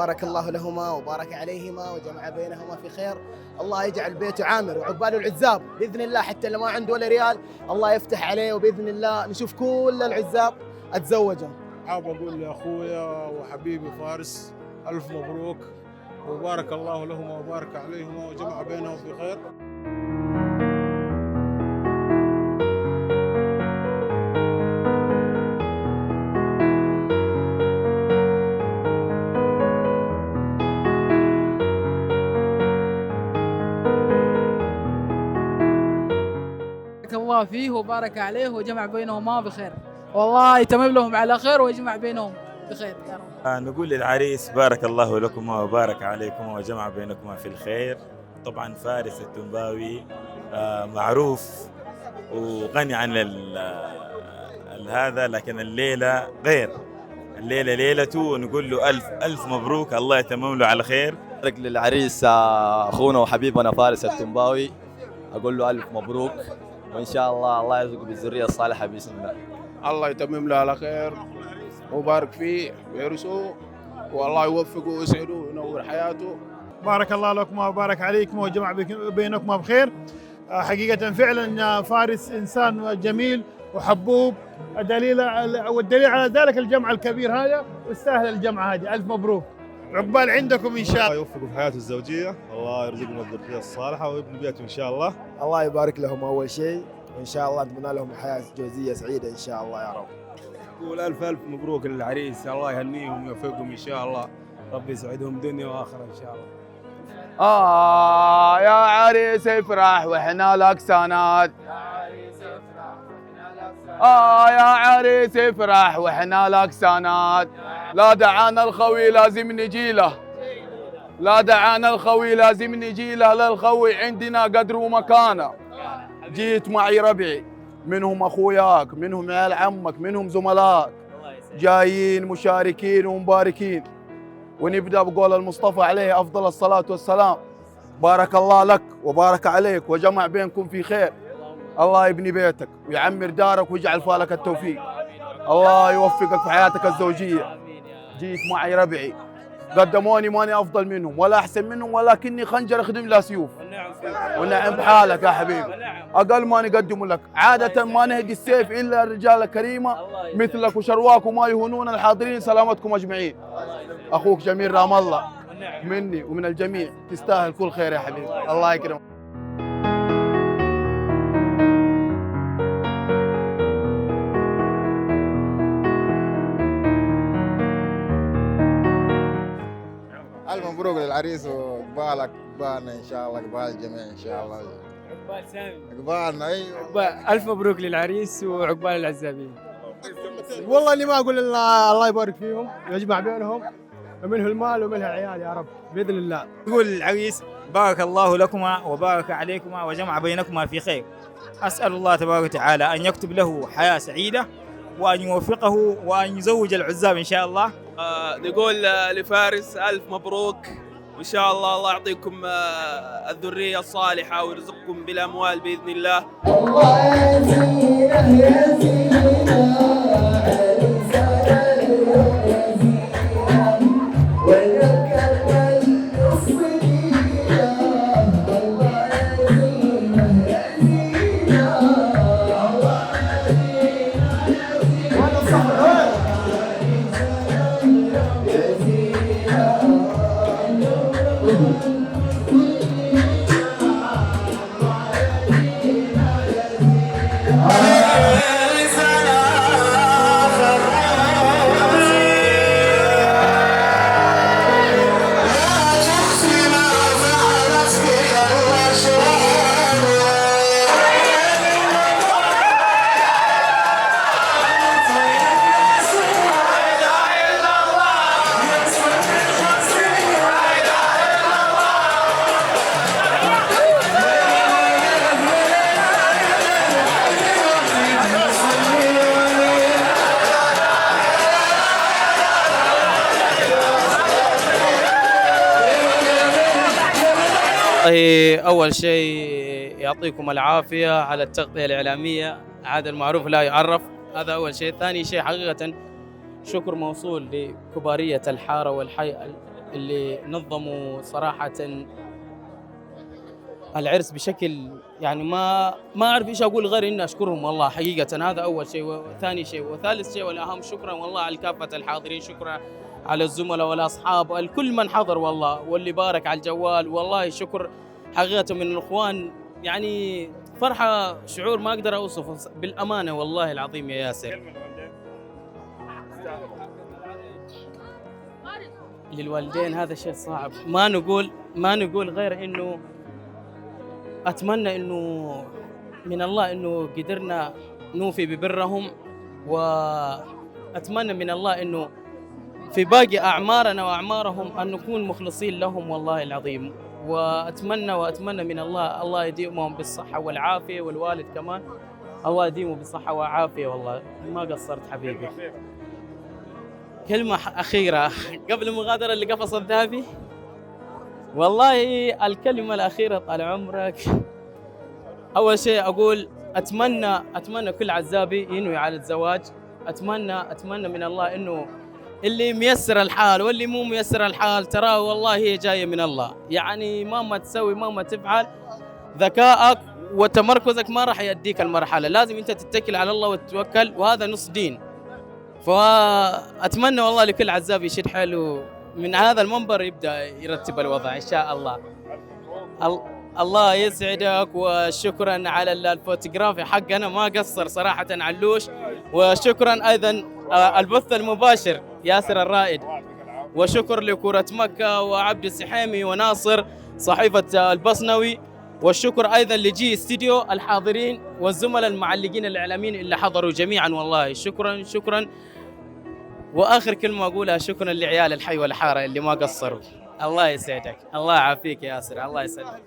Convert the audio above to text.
بارك الله لهما وبارك عليهما وجمع بينهما في خير. الله يجعل بيته عامر وعقباله العزاب بإذن الله، حتى اللي ما عنده ولا ريال الله يفتح عليه، وبإذن الله نشوف كل العزاب أتزوجهم. حاب أقول لأخويا وحبيبي فارس ألف مبروك، وبارك الله لهما وبارك عليهما وجمع بينهم في خير. بارك الله فيه وبارك عليه وجمع بينهما بخير، والله يتمم لهم على خير ويجمع بينهم بخير يا رب. نقول للعريس بارك الله لكما وبارك عليكما وجمع بينكما في الخير. طبعا فارس التنباوي معروف وغني عن هذا، لكن الليلة غير، الليلة ليلته، ونقول له ألف ألف مبروك، الله يتمم له على خير. بارك للعريس أخونا وحبيبنا فارس التنباوي، أقول له ألف مبروك، وإن شاء الله يرزقه بالذرية الصالحة بإذن الله. الله يتمم له على خير وبارك فيه ويرسه، والله يوفقه ويسعده وينور حياته. بارك الله لكما وبارك عليكما وجمع بينكما بخير. حقيقة فعلا فارس إنسان جميل وحبوب، والدليل على ذلك الجمع الكبير هذا، واستاهل الجمعة هذه. ألف مبروك، عقبال عندكم إن شاء الله. الله يوفقه في حياته الزوجية، الله يرزقهم الذرية الصالحة ويبنوا بيته إن شاء الله. الله يبارك لهم أول شيء، وإن شاء الله نتمنى لهم حياة زوجية سعيدة إن شاء الله يا رب. نقول ألف ألف مبروك للعريس، الله يهنيهم ويوفقهم إن شاء الله، ربي يسعدهم دنيا وآخرة إن شاء الله. يا عريس افرح واحنا لك سند، يا عريس افرح واحنا لك سند، لا دعانا الخوي لازم نجي له، لا دعانا الخوي لازم نجي له، للخوي عندنا قدر ومكانه. جيت معي ربعي، منهم اخوياك، منهم عيال عمك، منهم زملائك، جايين مشاركين ومباركين. ونبدأ بقول المصطفى عليه أفضل الصلاة والسلام: بارك الله لك وبارك عليك وجمع بينكم في خير. الله يبني بيتك ويعمر دارك ويجعل فالك التوفيق. الله يوفقك في حياتك الزوجية. جيت معي ربعي، قدموني ماني أفضل منهم ولا أحسن منهم، ولكني خنجر أخدم لا سيوف. ونعم بحالك يا حبيبي، أقل ما نقدم لك. عادة ما نهدي السيف إلا الرجال الكريمة مثلك وشرواك، وما يهونون الحاضرين. سلامتكم أجمعين. أخوك جميل رام الله مني ومن الجميع، تستاهل كل خير يا حبيبي، الله يكرمك. ألف مبروك للعريس وقبالك قبالنا إن شاء الله، قبال الجميع إن شاء الله. عقبال سامي، قبالنا أيوه. ألف مبروك للعريس وعقبال العزابين. والله إني ما أقول إلا الله يبارك فيهم ويجمع بينهم، ومنه المال ومنها العيال يا رب بإذن الله. نقول للعريس بارك الله لكما وبارك عليكما وجمع بينكما في خير. أسأل الله تبارك وتعالى أن يكتب له حياة سعيدة، وأن يوفقه وأن يزوج العزاب إن شاء الله. نقول لفارس ألف مبروك، وإن شاء الله يعطيكم الذرية الصالحة ويرزقكم بالأموال بإذن الله. الله يزينه يزينه أول شيء يعطيكم العافية على التغطية الإعلامية، هذا المعروف لا يعرف، هذا أول شيء. ثاني شيء حقيقة شكر موصول لكبارية الحارة والحي اللي نظموا صراحة العرس بشكل يعني ما أعرف إيش أقول غير إني أشكرهم والله حقيقة. هذا أول شيء، وثاني شيء وثالث شيء والأهم شكرا والله على كافة الحاضرين، شكرا على الزملاء والأصحاب الكل من حضر والله، واللي بارك على الجوال والله شكر حقيقة من الإخوان. يعني فرحة شعور ما أقدر أوصفه بالأمانة والله العظيم يا ياسر. للوالدين هذا شيء صعب، ما نقول غير إنه أتمنى إنه من الله إنه قدرنا نوفي ببرهم، وأتمنى من الله إنه في باقي أعمارنا وأعمارهم أن نكون مخلصين لهم والله العظيم. وأتمنى من الله يديمهم بالصحة والعافية، والوالد كمان الله يديمه بالصحة والعافية. والله ما قصرت حبيبي. كلمة أخيرة قبل المغادرة اللي قفص الذهبي، والله الكلمة الأخيرة طال عمرك، أول شيء أقول أتمنى كل عزابي ينوي على الزواج. أتمنى من الله إنه اللي ميسر الحال واللي مو ميسر الحال تراه والله هي جاية من الله. يعني مهما تسوي مهما تفعل ذكائك وتمركزك ما راح يديك المرحلة، لازم أنت تتكل على الله وتتوكل، وهذا نص دين. فأتمنى والله لكل عزاب يشد حاله من هذا المنبر يبدأ يرتب الوضع إن شاء الله. الله يسعدك، وشكرا على الفوتوغرافي حقنا ما قصر صراحة علوش، وشكرا أيضا البث المباشر ياسر الرائد، وشكر لكرة مكة وعبد السحيمي وناصر صحيفة البصنوي، والشكر أيضا لجي استديو الحاضرين والزملاء المعلقين الإعلاميين اللي حضروا جميعا والله شكرا. وآخر كلمة أقولها شكرا لعيال الحي والحارة اللي ما قصروا. الله يسعدك، الله يعافيك يا ياسر، الله يسعدك.